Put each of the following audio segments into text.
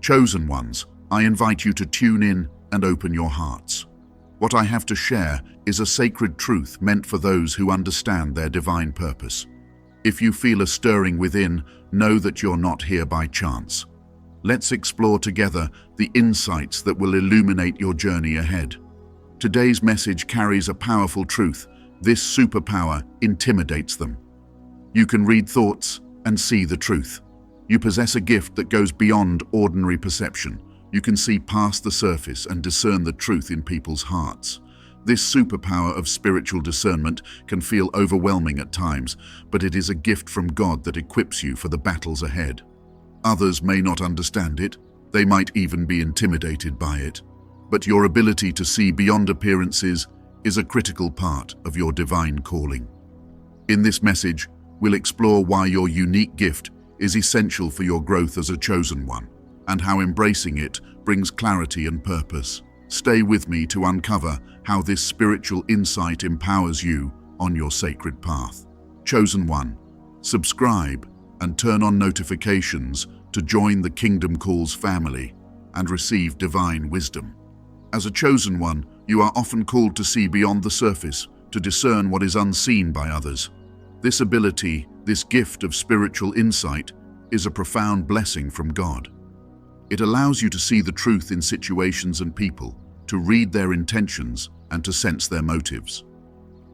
Chosen ones, I invite you to tune in and open your hearts. What I have to share is a sacred truth meant for those who understand their divine purpose. If you feel a stirring within, know that you're not here by chance. Let's explore together the insights that will illuminate your journey ahead. Today's message carries a powerful truth. This superpower intimidates them. You can read thoughts and see the truth. You possess a gift that goes beyond ordinary perception. You can see past the surface and discern the truth in people's hearts. This superpower of spiritual discernment can feel overwhelming at times, but it is a gift from God that equips you for the battles ahead. Others may not understand it, they might even be intimidated by it. But your ability to see beyond appearances is a critical part of your divine calling. In this message, we'll explore why your unique gift is essential for your growth as a chosen one, and how embracing it brings clarity and purpose. Stay with me to uncover how this spiritual insight empowers you on your sacred path. Chosen one, subscribe and turn on notifications to join the Kingdom Calls family and receive divine wisdom. As a chosen one, you are often called to see beyond the surface, to discern what is unseen by others. This ability, this gift of spiritual insight, is a profound blessing from God. It allows you to see the truth in situations and people, to read their intentions and to sense their motives.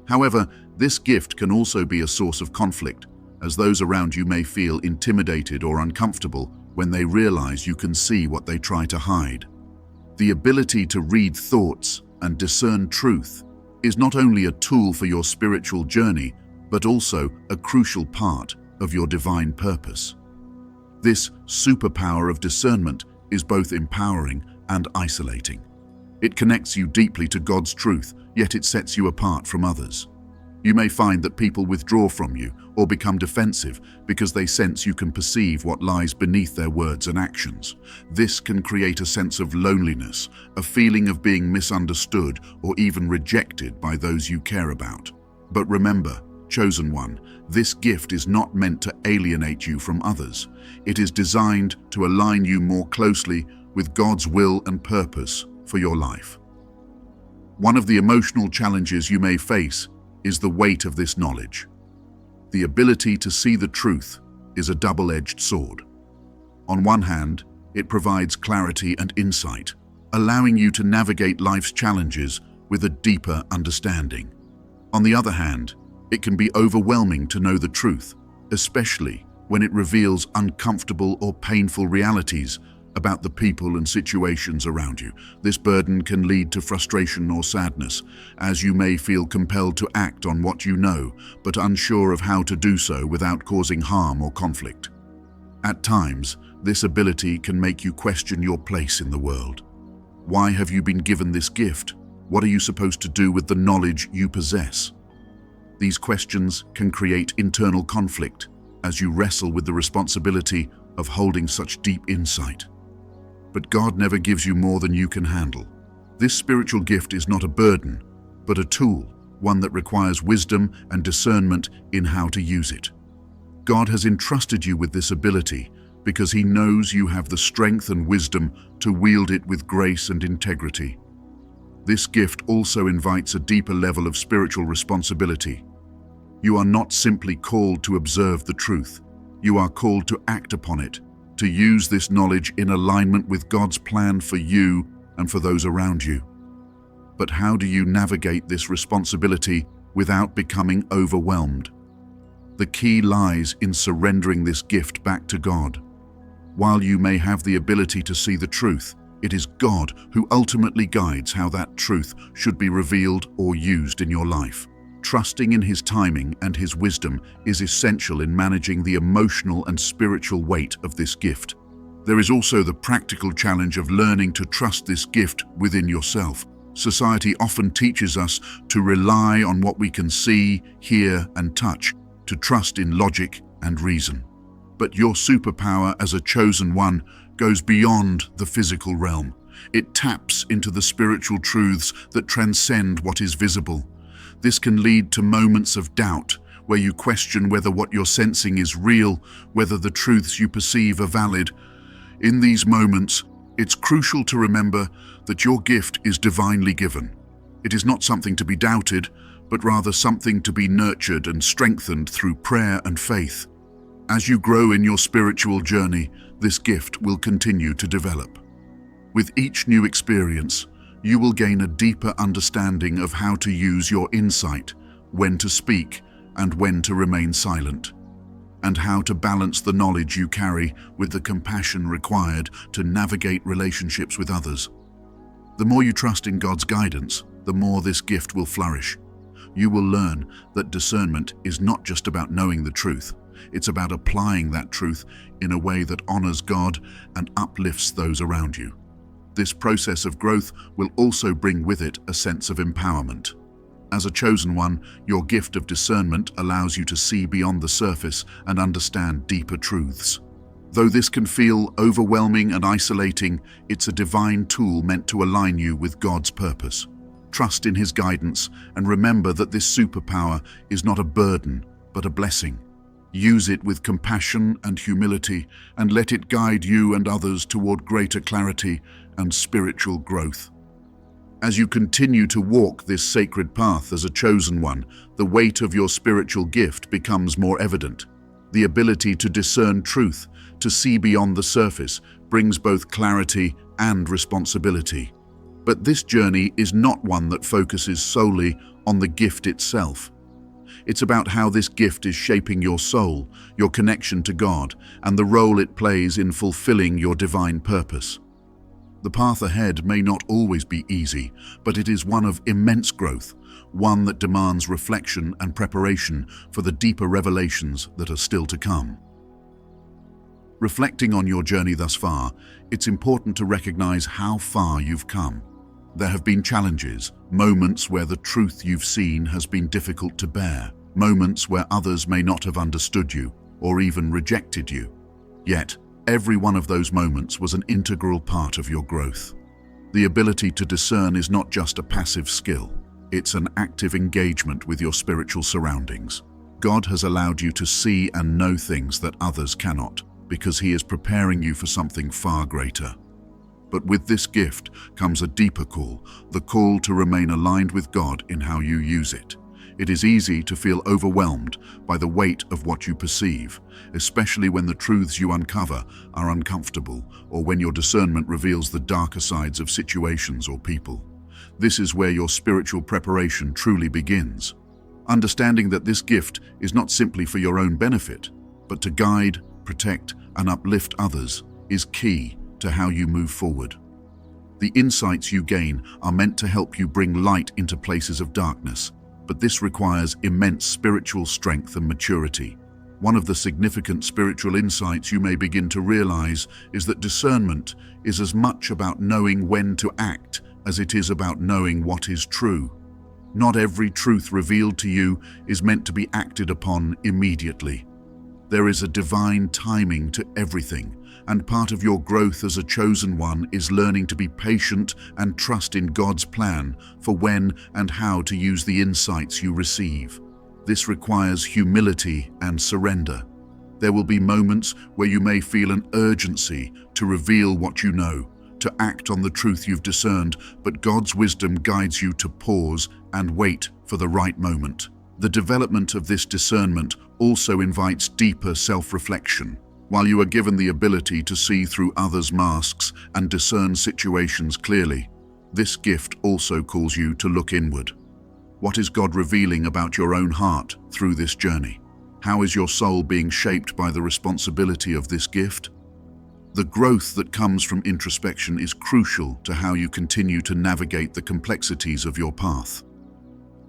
However, this gift can also be a source of conflict, as those around you may feel intimidated or uncomfortable when they realize you can see what they try to hide. The ability to read thoughts and discern truth is not only a tool for your spiritual journey, but also a crucial part of your divine purpose. This superpower of discernment is both empowering and isolating. It connects you deeply to God's truth, yet it sets you apart from others. You may find that people withdraw from you or become defensive because they sense you can perceive what lies beneath their words and actions. This can create a sense of loneliness, a feeling of being misunderstood or even rejected by those you care about. But remember, chosen one, this gift is not meant to alienate you from others. It is designed to align you more closely with God's will and purpose for your life. One of the emotional challenges you may face is the weight of this knowledge. The ability to see the truth is a double-edged sword. On one hand, it provides clarity and insight, allowing you to navigate life's challenges with a deeper understanding. On the other hand, it can be overwhelming to know the truth, especially when it reveals uncomfortable or painful realities about the people and situations around you. This burden can lead to frustration or sadness, as you may feel compelled to act on what you know, but unsure of how to do so without causing harm or conflict. At times, this ability can make you question your place in the world. Why have you been given this gift? What are you supposed to do with the knowledge you possess? These questions can create internal conflict as you wrestle with the responsibility of holding such deep insight. But God never gives you more than you can handle. This spiritual gift is not a burden, but a tool, one that requires wisdom and discernment in how to use it. God has entrusted you with this ability because He knows you have the strength and wisdom to wield it with grace and integrity. This gift also invites a deeper level of spiritual responsibility. You are not simply called to observe the truth. You are called to act upon it, to use this knowledge in alignment with God's plan for you and for those around you. But how do you navigate this responsibility without becoming overwhelmed? The key lies in surrendering this gift back to God. While you may have the ability to see the truth, it is God who ultimately guides how that truth should be revealed or used in your life. Trusting in His timing and His wisdom is essential in managing the emotional and spiritual weight of this gift. There is also the practical challenge of learning to trust this gift within yourself. Society often teaches us to rely on what we can see, hear, and touch, to trust in logic and reason. But your superpower as a chosen one goes beyond the physical realm. It taps into the spiritual truths that transcend what is visible. This can lead to moments of doubt, where you question whether what you're sensing is real, whether the truths you perceive are valid. In these moments, it's crucial to remember that your gift is divinely given. It is not something to be doubted, but rather something to be nurtured and strengthened through prayer and faith. As you grow in your spiritual journey, this gift will continue to develop. With each new experience, you will gain a deeper understanding of how to use your insight, when to speak and when to remain silent, and how to balance the knowledge you carry with the compassion required to navigate relationships with others. The more you trust in God's guidance, the more this gift will flourish. You will learn that discernment is not just about knowing the truth, it's about applying that truth in a way that honors God and uplifts those around you. This process of growth will also bring with it a sense of empowerment. As a chosen one, your gift of discernment allows you to see beyond the surface and understand deeper truths. Though this can feel overwhelming and isolating, it's a divine tool meant to align you with God's purpose. Trust in His guidance and remember that this superpower is not a burden, but a blessing. Use it with compassion and humility and let it guide you and others toward greater clarity and spiritual growth. As you continue to walk this sacred path as a chosen one, the weight of your spiritual gift becomes more evident. The ability to discern truth, to see beyond the surface, brings both clarity and responsibility. But this journey is not one that focuses solely on the gift itself. It's about how this gift is shaping your soul, your connection to God, and the role it plays in fulfilling your divine purpose. The path ahead may not always be easy, but it is one of immense growth, one that demands reflection and preparation for the deeper revelations that are still to come. Reflecting on your journey thus far, it's important to recognize how far you've come. There have been challenges, moments where the truth you've seen has been difficult to bear, moments where others may not have understood you or even rejected you. Yet, every one of those moments was an integral part of your growth. The ability to discern is not just a passive skill, it's an active engagement with your spiritual surroundings. God has allowed you to see and know things that others cannot, because He is preparing you for something far greater. But with this gift comes a deeper call, the call to remain aligned with God in how you use it. It is easy to feel overwhelmed by the weight of what you perceive, especially when the truths you uncover are uncomfortable or when your discernment reveals the darker sides of situations or people. This is where your spiritual preparation truly begins. Understanding that this gift is not simply for your own benefit, but to guide, protect, and uplift others is key to how you move forward. The insights you gain are meant to help you bring light into places of darkness, but this requires immense spiritual strength and maturity. One of the significant spiritual insights you may begin to realize is that discernment is as much about knowing when to act as it is about knowing what is true. Not every truth revealed to you is meant to be acted upon immediately. There is a divine timing to everything, and part of your growth as a chosen one is learning to be patient and trust in God's plan for when and how to use the insights you receive. This requires humility and surrender. There will be moments where you may feel an urgency to reveal what you know, to act on the truth you've discerned, but God's wisdom guides you to pause and wait for the right moment. The development of this discernment also invites deeper self-reflection. While you are given the ability to see through others' masks and discern situations clearly, this gift also calls you to look inward. What is God revealing about your own heart through this journey? How is your soul being shaped by the responsibility of this gift? The growth that comes from introspection is crucial to how you continue to navigate the complexities of your path.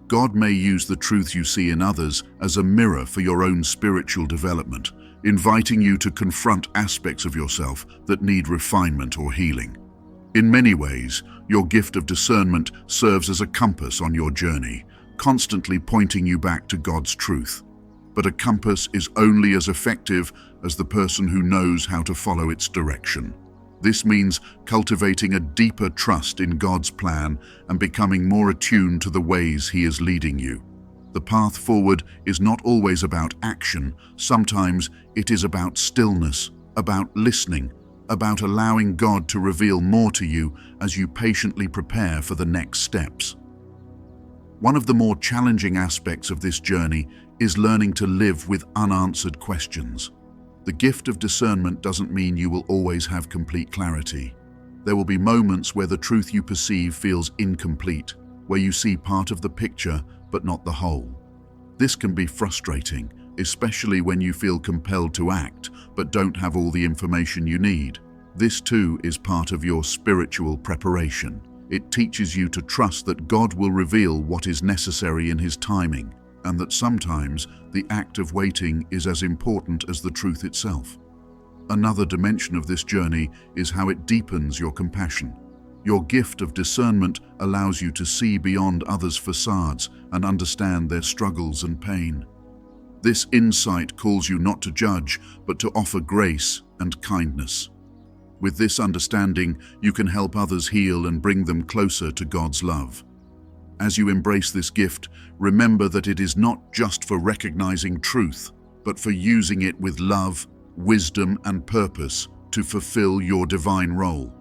God may use the truth you see in others as a mirror for your own spiritual development, inviting you to confront aspects of yourself that need refinement or healing. In many ways, your gift of discernment serves as a compass on your journey, constantly pointing you back to God's truth. But a compass is only as effective as the person who knows how to follow its direction. This means cultivating a deeper trust in God's plan and becoming more attuned to the ways He is leading you. The path forward is not always about action. Sometimes it is about stillness, about listening, about allowing God to reveal more to you as you patiently prepare for the next steps. One of the more challenging aspects of this journey is learning to live with unanswered questions. The gift of discernment doesn't mean you will always have complete clarity. There will be moments where the truth you perceive feels incomplete, where you see part of the picture but not the whole. This can be frustrating, especially when you feel compelled to act but don't have all the information you need. This too is part of your spiritual preparation. It teaches you to trust that God will reveal what is necessary in His timing, and that sometimes the act of waiting is as important as the truth itself. Another dimension of this journey is how it deepens your compassion. Your gift of discernment allows you to see beyond others' facades and understand their struggles and pain. This insight calls you not to judge, but to offer grace and kindness. With this understanding, you can help others heal and bring them closer to God's love. As you embrace this gift, remember that it is not just for recognizing truth, but for using it with love, wisdom, and purpose to fulfill your divine role.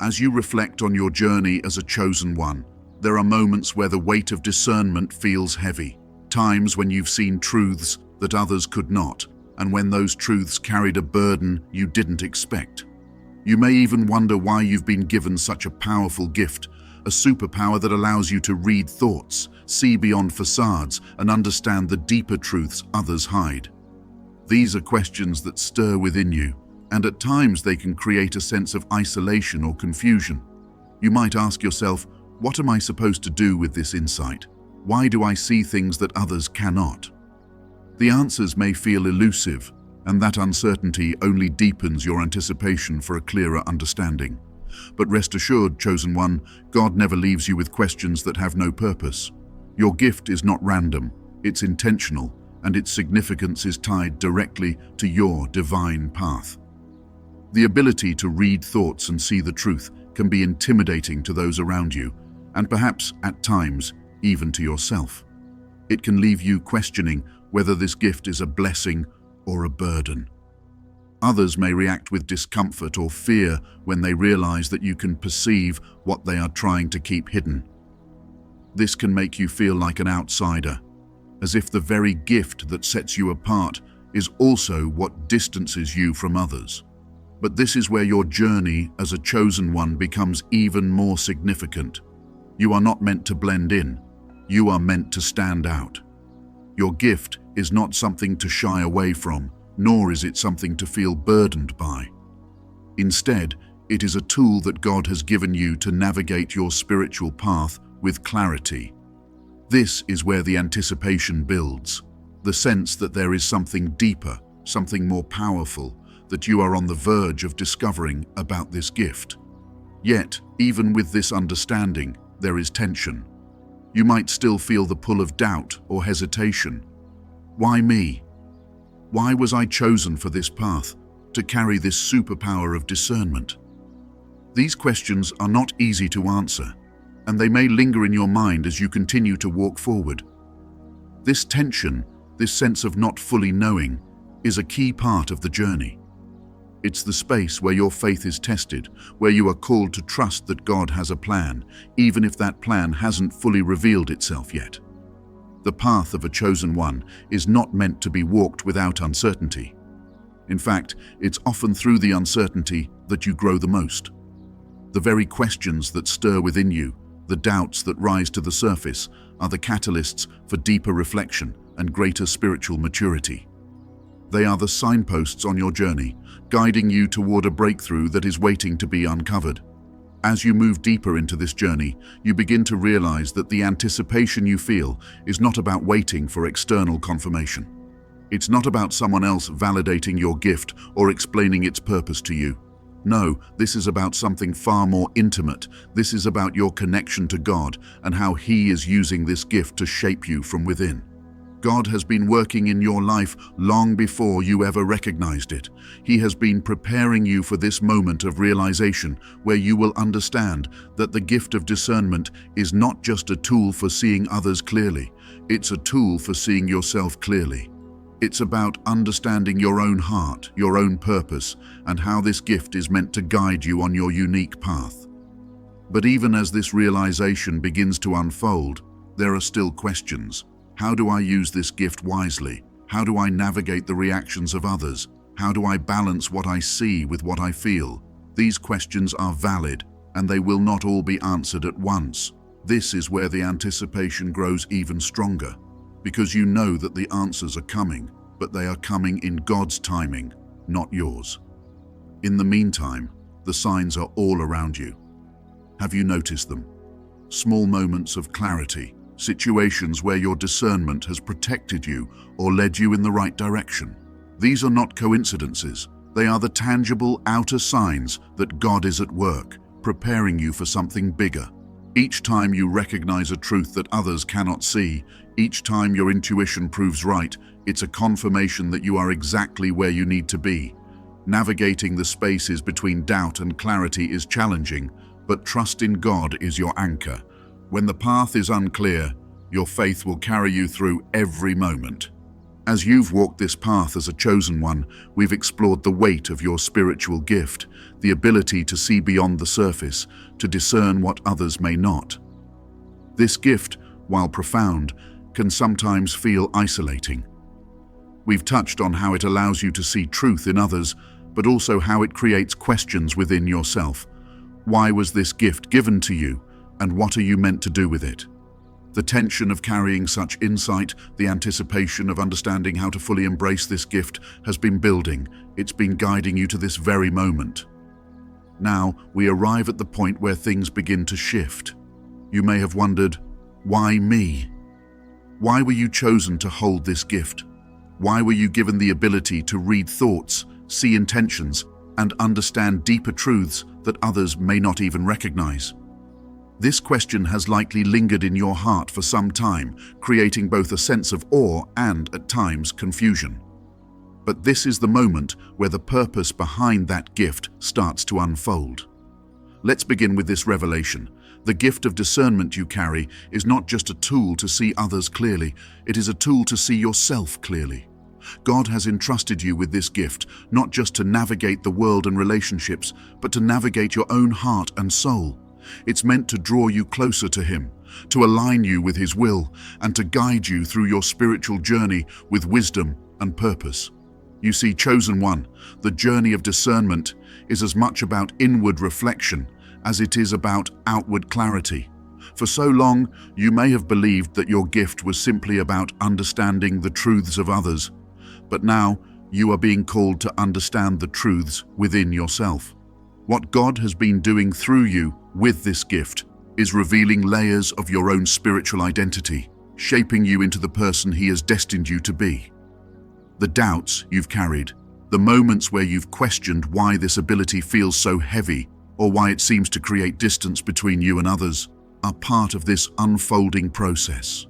As you reflect on your journey as a chosen one, there are moments where the weight of discernment feels heavy, times when you've seen truths that others could not, and when those truths carried a burden you didn't expect. You may even wonder why you've been given such a powerful gift, a superpower that allows you to read thoughts, see beyond facades, and understand the deeper truths others hide. These are questions that stir within you, and at times they can create a sense of isolation or confusion. You might ask yourself, what am I supposed to do with this insight? Why do I see things that others cannot? The answers may feel elusive, and that uncertainty only deepens your anticipation for a clearer understanding. But rest assured, chosen one, God never leaves you with questions that have no purpose. Your gift is not random, it's intentional, and its significance is tied directly to your divine path. The ability to read thoughts and see the truth can be intimidating to those around you, and perhaps, at times, even to yourself. It can leave you questioning whether this gift is a blessing or a burden. Others may react with discomfort or fear when they realize that you can perceive what they are trying to keep hidden. This can make you feel like an outsider, as if the very gift that sets you apart is also what distances you from others. But this is where your journey as a chosen one becomes even more significant. You are not meant to blend in. You are meant to stand out. Your gift is not something to shy away from, nor is it something to feel burdened by. Instead, it is a tool that God has given you to navigate your spiritual path with clarity. This is where the anticipation builds, the sense that there is something deeper, something more powerful, that you are on the verge of discovering about this gift. Yet, even with this understanding, there is tension. You might still feel the pull of doubt or hesitation. Why me? Why was I chosen for this path, to carry this superpower of discernment? These questions are not easy to answer, and they may linger in your mind as you continue to walk forward. This tension, this sense of not fully knowing, is a key part of the journey. It's the space where your faith is tested, where you are called to trust that God has a plan, even if that plan hasn't fully revealed itself yet. The path of a chosen one is not meant to be walked without uncertainty. In fact, it's often through the uncertainty that you grow the most. The very questions that stir within you, the doubts that rise to the surface, are the catalysts for deeper reflection and greater spiritual maturity. They are the signposts on your journey, guiding you toward a breakthrough that is waiting to be uncovered. As you move deeper into this journey, you begin to realize that the anticipation you feel is not about waiting for external confirmation. It's not about someone else validating your gift or explaining its purpose to you. No, this is about something far more intimate. This is about your connection to God and how He is using this gift to shape you from within. God has been working in your life long before you ever recognized it. He has been preparing you for this moment of realization where you will understand that the gift of discernment is not just a tool for seeing others clearly, it's a tool for seeing yourself clearly. It's about understanding your own heart, your own purpose, and how this gift is meant to guide you on your unique path. But even as this realization begins to unfold, there are still questions. How do I use this gift wisely? How do I navigate the reactions of others? How do I balance what I see with what I feel? These questions are valid, and they will not all be answered at once. This is where the anticipation grows even stronger, because you know that the answers are coming, but they are coming in God's timing, not yours. In the meantime, the signs are all around you. Have you noticed them? Small moments of clarity, situations where your discernment has protected you or led you in the right direction. These are not coincidences. They are the tangible outer signs that God is at work, preparing you for something bigger. Each time you recognize a truth that others cannot see, each time your intuition proves right, it's a confirmation that you are exactly where you need to be. Navigating the spaces between doubt and clarity is challenging, but trust in God is your anchor. When the path is unclear, your faith will carry you through every moment. As you've walked this path as a chosen one, we've explored the weight of your spiritual gift, the ability to see beyond the surface, to discern what others may not. This gift, while profound, can sometimes feel isolating. We've touched on how it allows you to see truth in others, but also how it creates questions within yourself. Why was this gift given to you, and what are you meant to do with it? The tension of carrying such insight, the anticipation of understanding how to fully embrace this gift has been building. It's been guiding you to this very moment. Now, we arrive at the point where things begin to shift. You may have wondered, why me? Why were you chosen to hold this gift? Why were you given the ability to read thoughts, see intentions, and understand deeper truths that others may not even recognize? This question has likely lingered in your heart for some time, creating both a sense of awe and, at times, confusion. But this is the moment where the purpose behind that gift starts to unfold. Let's begin with this revelation. The gift of discernment you carry is not just a tool to see others clearly, it is a tool to see yourself clearly. God has entrusted you with this gift, not just to navigate the world and relationships, but to navigate your own heart and soul. It's meant to draw you closer to Him, to align you with His will, and to guide you through your spiritual journey with wisdom and purpose. You see, chosen one, the journey of discernment is as much about inward reflection as it is about outward clarity. For so long, you may have believed that your gift was simply about understanding the truths of others, but now you are being called to understand the truths within yourself. What God has been doing through you with this gift is revealing layers of your own spiritual identity, shaping you into the person He has destined you to be. The doubts you've carried, the moments where you've questioned why this ability feels so heavy or why it seems to create distance between you and others, are part of this unfolding process.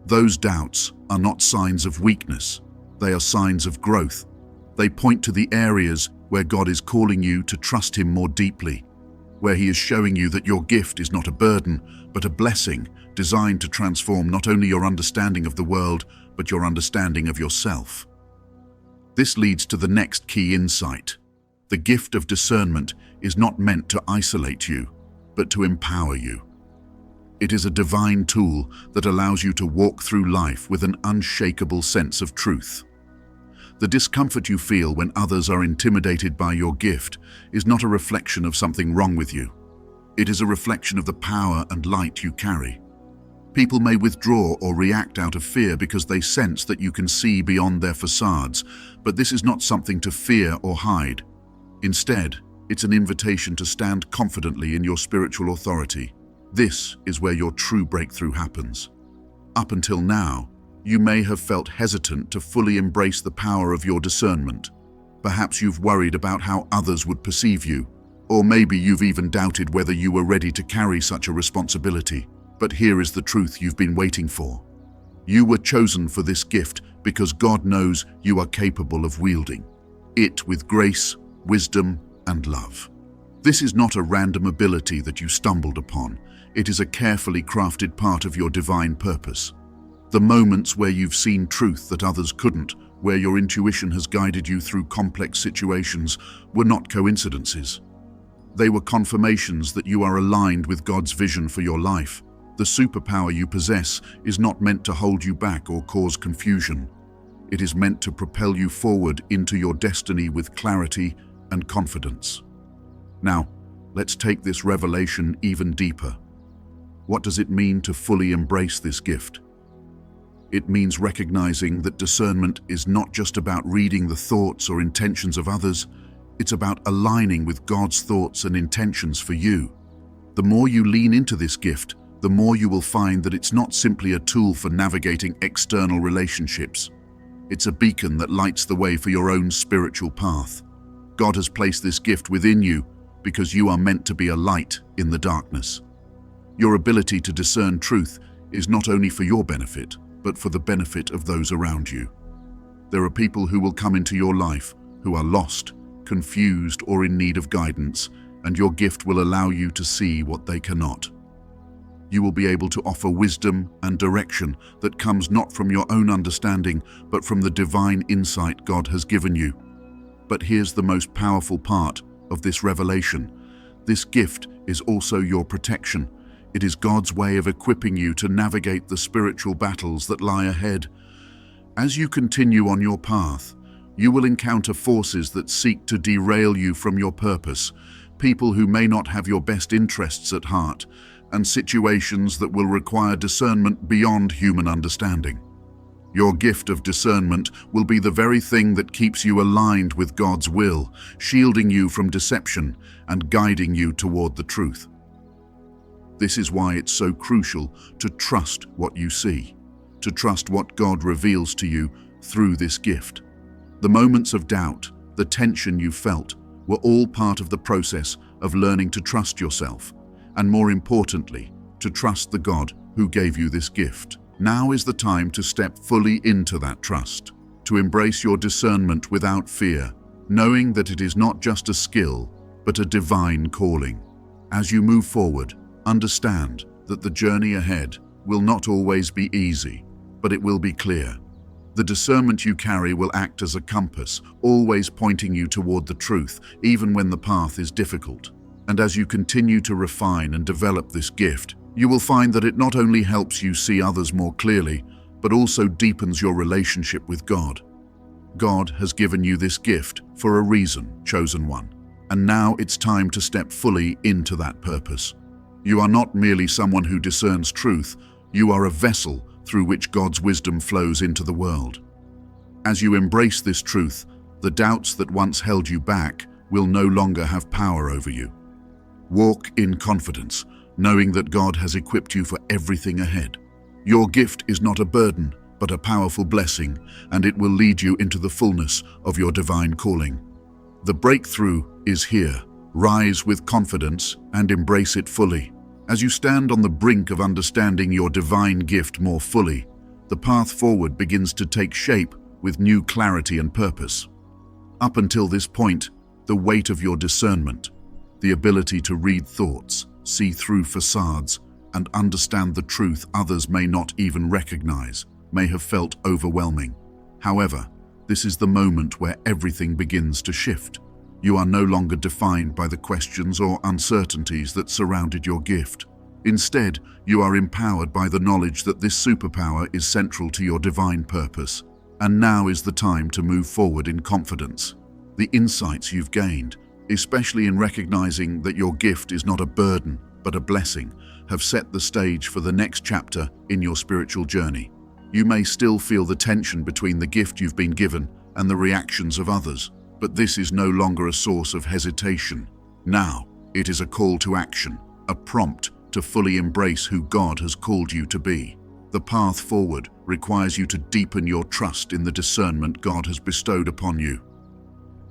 Those doubts are not signs of weakness, they are signs of growth. They point to the areas where God is calling you to trust Him more deeply, where He is showing you that your gift is not a burden, but a blessing designed to transform not only your understanding of the world, but your understanding of yourself. This leads to the next key insight. The gift of discernment is not meant to isolate you, but to empower you. It is a divine tool that allows you to walk through life with an unshakable sense of truth. The discomfort you feel when others are intimidated by your gift is not a reflection of something wrong with you. It is a reflection of the power and light you carry. People may withdraw or react out of fear because they sense that you can see beyond their facades, but this is not something to fear or hide. Instead, it's an invitation to stand confidently in your spiritual authority. This is where your true breakthrough happens. Up until now, you may have felt hesitant to fully embrace the power of your discernment. Perhaps you've worried about how others would perceive you, or maybe you've even doubted whether you were ready to carry such a responsibility. But here is the truth you've been waiting for. You were chosen for this gift because God knows you are capable of wielding it with grace, wisdom, and love. This is not a random ability that you stumbled upon. It is a carefully crafted part of your divine purpose. The moments where you've seen truth that others couldn't, where your intuition has guided you through complex situations, were not coincidences. They were confirmations that you are aligned with God's vision for your life. The superpower you possess is not meant to hold you back or cause confusion. It is meant to propel you forward into your destiny with clarity and confidence. Now, let's take this revelation even deeper. What does it mean to fully embrace this gift? It means recognizing that discernment is not just about reading the thoughts or intentions of others, it's about aligning with God's thoughts and intentions for you. The more you lean into this gift, the more you will find that it's not simply a tool for navigating external relationships. It's a beacon that lights the way for your own spiritual path. God has placed this gift within you because you are meant to be a light in the darkness. Your ability to discern truth is not only for your benefit, but for the benefit of those around you. There are people who will come into your life who are lost, confused, or in need of guidance, and your gift will allow you to see what they cannot. You will be able to offer wisdom and direction that comes not from your own understanding, but from the divine insight God has given you. But here's the most powerful part of this revelation. This gift is also your protection. It is God's way of equipping you to navigate the spiritual battles that lie ahead. As you continue on your path, you will encounter forces that seek to derail you from your purpose, people who may not have your best interests at heart, and situations that will require discernment beyond human understanding. Your gift of discernment will be the very thing that keeps you aligned with God's will, shielding you from deception and guiding you toward the truth. This is why it's so crucial to trust what you see, to trust what God reveals to you through this gift. The moments of doubt, the tension you felt, were all part of the process of learning to trust yourself, and more importantly, to trust the God who gave you this gift. Now is the time to step fully into that trust, to embrace your discernment without fear, knowing that it is not just a skill, but a divine calling. As you move forward, understand that the journey ahead will not always be easy, but it will be clear. The discernment you carry will act as a compass, always pointing you toward the truth, even when the path is difficult. And as you continue to refine and develop this gift, you will find that it not only helps you see others more clearly, but also deepens your relationship with God. God has given you this gift for a reason, chosen one. And now it's time to step fully into that purpose. You are not merely someone who discerns truth, you are a vessel through which God's wisdom flows into the world. As you embrace this truth, the doubts that once held you back will no longer have power over you. Walk in confidence, knowing that God has equipped you for everything ahead. Your gift is not a burden, but a powerful blessing, and it will lead you into the fullness of your divine calling. The breakthrough is here. Rise with confidence and embrace it fully. As you stand on the brink of understanding your divine gift more fully, the path forward begins to take shape with new clarity and purpose. Up until this point, the weight of your discernment, the ability to read thoughts, see through facades, and understand the truth others may not even recognize, may have felt overwhelming. However, this is the moment where everything begins to shift. You are no longer defined by the questions or uncertainties that surrounded your gift. Instead, you are empowered by the knowledge that this superpower is central to your divine purpose. And now is the time to move forward in confidence. The insights you've gained, especially in recognizing that your gift is not a burden, but a blessing, have set the stage for the next chapter in your spiritual journey. You may still feel the tension between the gift you've been given and the reactions of others, but this is no longer a source of hesitation. Now, it is a call to action, a prompt to fully embrace who God has called you to be. The path forward requires you to deepen your trust in the discernment God has bestowed upon you.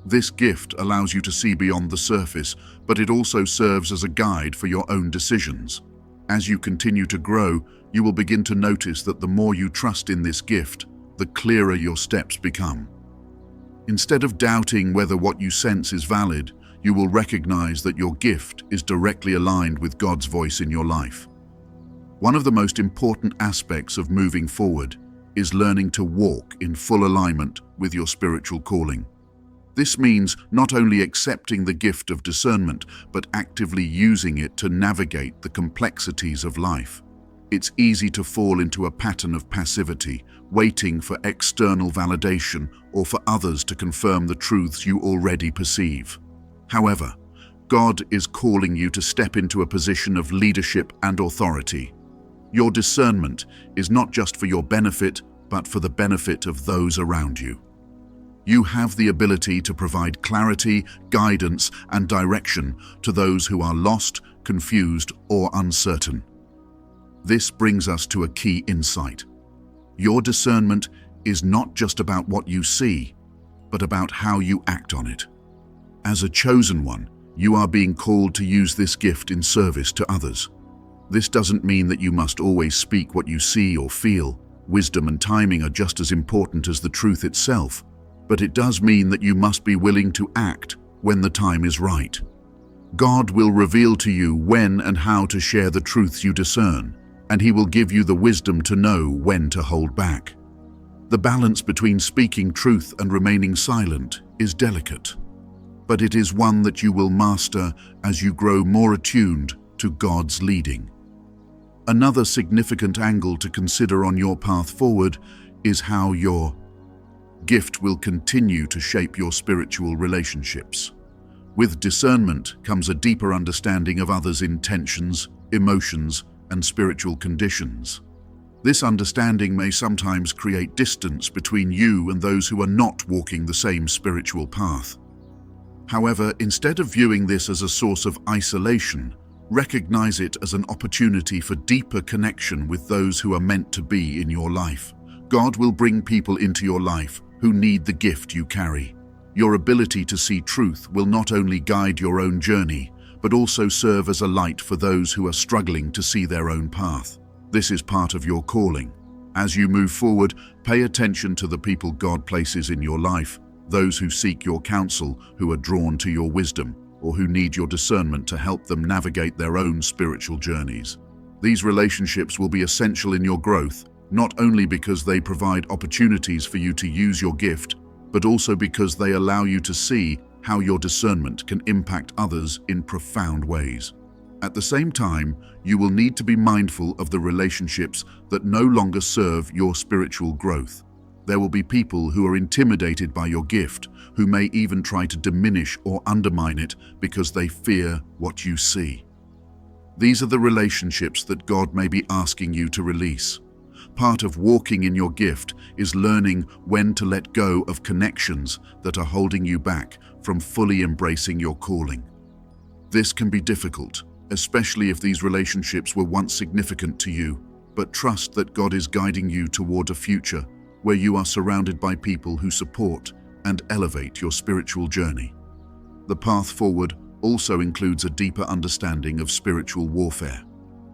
This gift allows you to see beyond the surface, but it also serves as a guide for your own decisions. As you continue to grow, you will begin to notice that the more you trust in this gift, the clearer your steps become. Instead of doubting whether what you sense is valid, you will recognize that your gift is directly aligned with God's voice in your life. One of the most important aspects of moving forward is learning to walk in full alignment with your spiritual calling. This means not only accepting the gift of discernment, but actively using it to navigate the complexities of life. It's easy to fall into a pattern of passivity, waiting for external validation or for others to confirm the truths you already perceive. However, God is calling you to step into a position of leadership and authority. Your discernment is not just for your benefit, but for the benefit of those around you. You have the ability to provide clarity, guidance, and direction to those who are lost, confused, or uncertain. This brings us to a key insight. Your discernment is not just about what you see, but about how you act on it. As a chosen one, you are being called to use this gift in service to others. This doesn't mean that you must always speak what you see or feel. Wisdom and timing are just as important as the truth itself, but it does mean that you must be willing to act when the time is right. God will reveal to you when and how to share the truths you discern, and He will give you the wisdom to know when to hold back. The balance between speaking truth and remaining silent is delicate, but it is one that you will master as you grow more attuned to God's leading. Another significant angle to consider on your path forward is how your gift will continue to shape your spiritual relationships. With discernment comes a deeper understanding of others' intentions, emotions, and spiritual conditions. This understanding may sometimes create distance between you and those who are not walking the same spiritual path. However, instead of viewing this as a source of isolation, recognize it as an opportunity for deeper connection with those who are meant to be in your life. God will bring people into your life who need the gift you carry. Your ability to see truth will not only guide your own journey, but also serve as a light for those who are struggling to see their own path. This is part of your calling. As you move forward, pay attention to the people God places in your life, those who seek your counsel, who are drawn to your wisdom, or who need your discernment to help them navigate their own spiritual journeys. These relationships will be essential in your growth, not only because they provide opportunities for you to use your gift, but also because they allow you to see how your discernment can impact others in profound ways. At the same time, you will need to be mindful of the relationships that no longer serve your spiritual growth. There will be people who are intimidated by your gift, who may even try to diminish or undermine it because they fear what you see. These are the relationships that God may be asking you to release. Part of walking in your gift is learning when to let go of connections that are holding you back from fully embracing your calling. This can be difficult, especially if these relationships were once significant to you, but trust that God is guiding you toward a future where you are surrounded by people who support and elevate your spiritual journey. The path forward also includes a deeper understanding of spiritual warfare.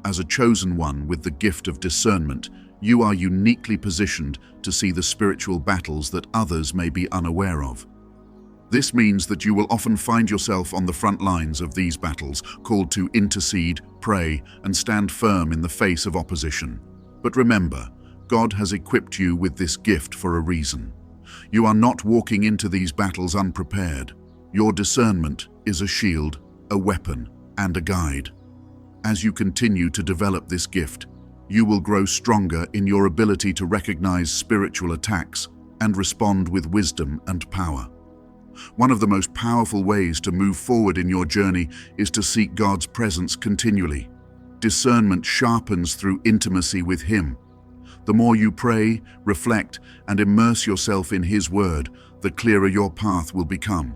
As a chosen one with the gift of discernment, you are uniquely positioned to see the spiritual battles that others may be unaware of. This means that you will often find yourself on the front lines of these battles, called to intercede, pray, and stand firm in the face of opposition. But remember, God has equipped you with this gift for a reason. You are not walking into these battles unprepared. Your discernment is a shield, a weapon, and a guide. As you continue to develop this gift, you will grow stronger in your ability to recognize spiritual attacks and respond with wisdom and power. One of the most powerful ways to move forward in your journey is to seek God's presence continually. Discernment sharpens through intimacy with Him. The more you pray, reflect, and immerse yourself in His Word, the clearer your path will become.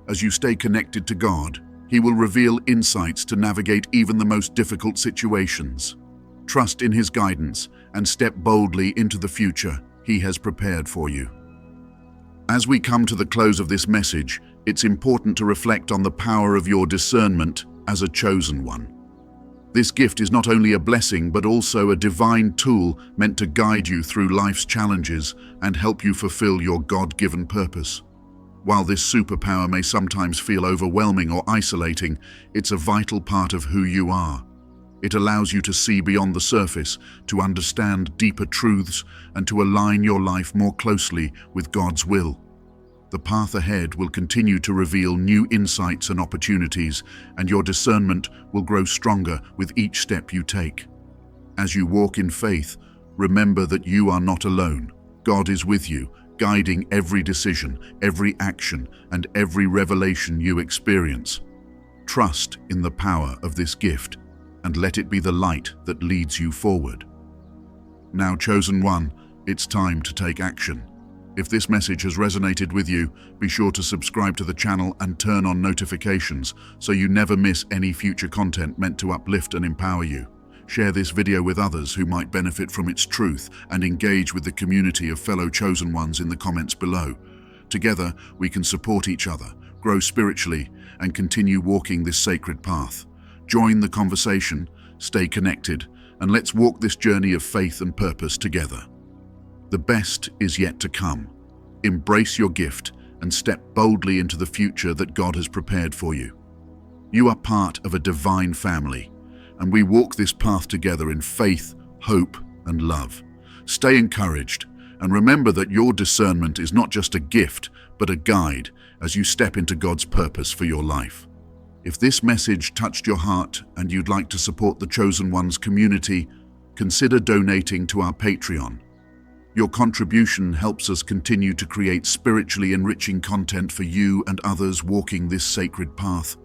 As you stay connected to God, He will reveal insights to navigate even the most difficult situations. Trust in His guidance and step boldly into the future He has prepared for you. As we come to the close of this message, it's important to reflect on the power of your discernment as a chosen one. This gift is not only a blessing, but also a divine tool meant to guide you through life's challenges and help you fulfill your God-given purpose. While this superpower may sometimes feel overwhelming or isolating, it's a vital part of who you are. It allows you to see beyond the surface, to understand deeper truths, and to align your life more closely with God's will. The path ahead will continue to reveal new insights and opportunities, and your discernment will grow stronger with each step you take. As you walk in faith, remember that you are not alone. God is with you, guiding every decision, every action, and every revelation you experience. Trust in the power of this gift, and let it be the light that leads you forward. Now, chosen one, it's time to take action. If this message has resonated with you, be sure to subscribe to the channel and turn on notifications so you never miss any future content meant to uplift and empower you. Share this video with others who might benefit from its truth, and engage with the community of fellow chosen ones in the comments below. Together, we can support each other, grow spiritually, and continue walking this sacred path. Join the conversation, stay connected, and let's walk this journey of faith and purpose together. The best is yet to come. Embrace your gift and step boldly into the future that God has prepared for you. You are part of a divine family, and we walk this path together in faith, hope, and love. Stay encouraged, and remember that your discernment is not just a gift, but a guide as you step into God's purpose for your life. If this message touched your heart and you'd like to support the Chosen Ones community, consider donating to our Patreon. Your contribution helps us continue to create spiritually enriching content for you and others walking this sacred path.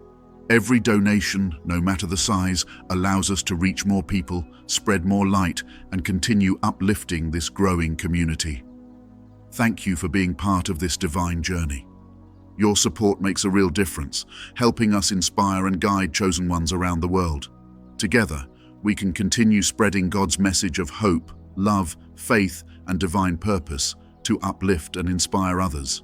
Every donation, no matter the size, allows us to reach more people, spread more light, and continue uplifting this growing community. Thank you for being part of this divine journey. Your support makes a real difference, helping us inspire and guide chosen ones around the world. Together, we can continue spreading God's message of hope, love, faith, and divine purpose to uplift and inspire others.